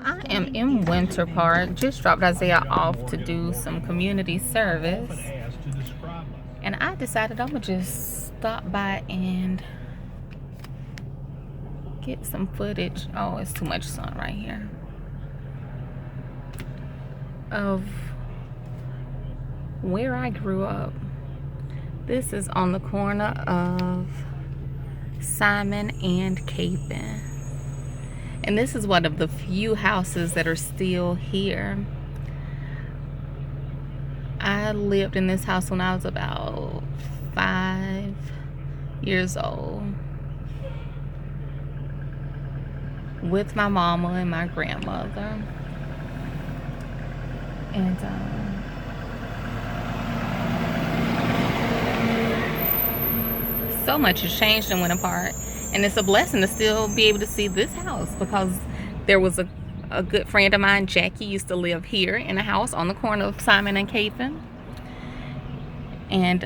I am in Winter Park. Just dropped Isaiah off to do some community service. And I decided I'm going to just stop by and get some footage. Oh, it's too much sun right here. Of where I grew up. This is on the corner of Simon and Capon. And this is one of the few houses that are still here. I lived in this house when I was about 5 years old with my mama and my grandmother. And so much has changed in Winter Park. And it's a blessing to still be able to see this house, because there was a good friend of mine, Jackie, used to live here in a house on the corner of Simon and Capon. And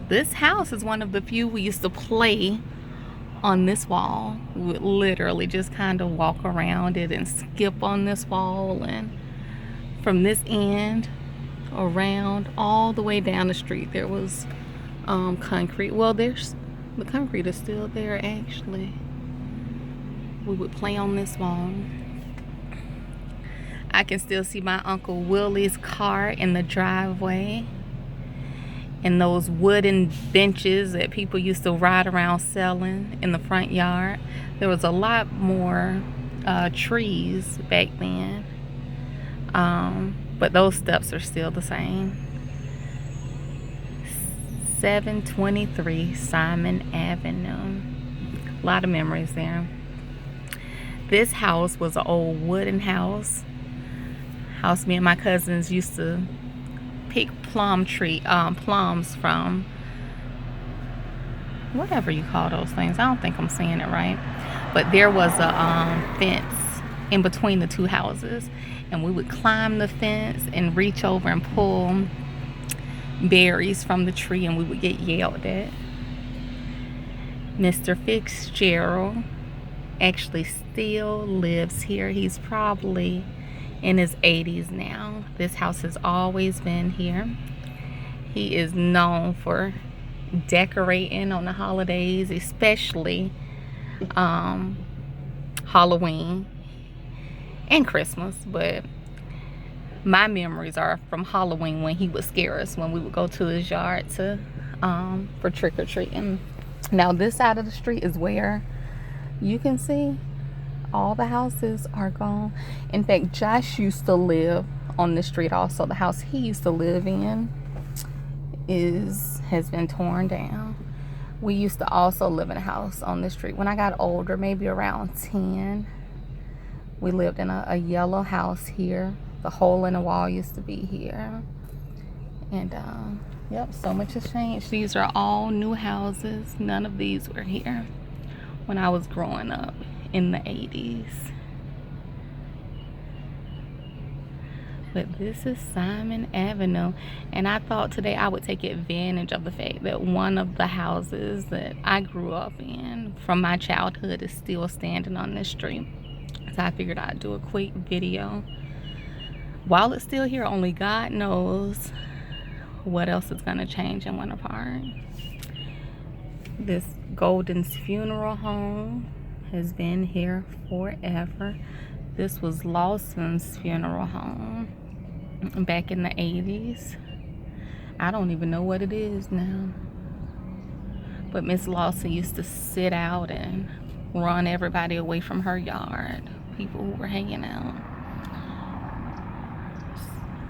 this house is one of the few we used to play on this wall. We would literally just kind of walk around it and skip on this wall, and from this end around all the way down the street there was concrete. Well, the concrete is still there actually. We would play on this wall. I can still see my Uncle Willie's car in the driveway, and those wooden benches that people used to ride around selling in the front yard. There was a lot more trees back then, but those steps are still the same. 723 Simon Avenue. A lot of memories there. This house was an old wooden house. Me and my cousins used to pick plums from, whatever you call those things. I don't think I'm saying it right. But there was a fence in between the two houses, and we would climb the fence and reach over and pull berries from the tree, and we would get yelled at. Mr. Fitzgerald actually still lives here. He's probably in his 80s now. This house has always been here. He is known for decorating on the holidays, especially Halloween and Christmas. But my memories are from Halloween, when he would scare us when we would go to his yard to for trick-or-treating. Now this side of the street is where you can see all the houses are gone. In fact, Josh used to live on the street also. The house he used to live in has been torn down. We used to also live in a house on the street. When I got older, maybe around 10, we lived in a yellow house here. The hole in the wall used to be here. And yep, so much has changed. These are all new houses. None of these were here when I was growing up in the 80s. But this is Simon Avenue, and I thought today I would take advantage of the fact that one of the houses that I grew up in from my childhood is still standing on this street. So I figured I'd do a quick video. While it's still here, only God knows what else is going to change in Winter Park. This Golden's Funeral Home has been here forever. This was Lawson's funeral home back in the 80s. I don't even know what it is now. But Miss Lawson used to sit out and run everybody away from her yard. People who were hanging out.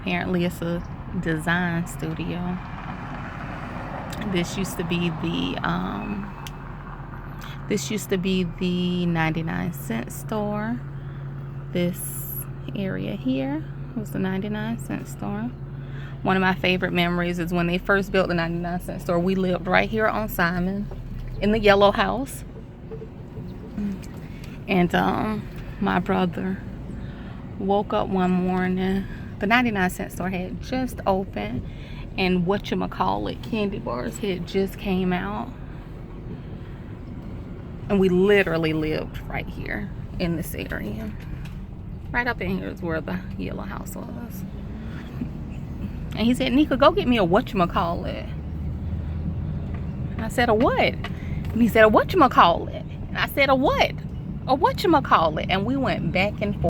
Apparently it's a design studio. This used to be the 99-cent store. This area here was the 99-cent store. One of my favorite memories is when they first built the 99-cent store. We lived right here on Simon in the yellow house. And my brother woke up one morning. The 99-cent store had just opened, and whatchamacallit, candy bars had just came out. And we literally lived right here in this area. Right up in here is where the yellow house was. And he said, Nika, go get me a whatchamacallit. And I said, a what? And he said, a whatchamacallit. And I said, a what? A whatchamacallit. And we went back and forth.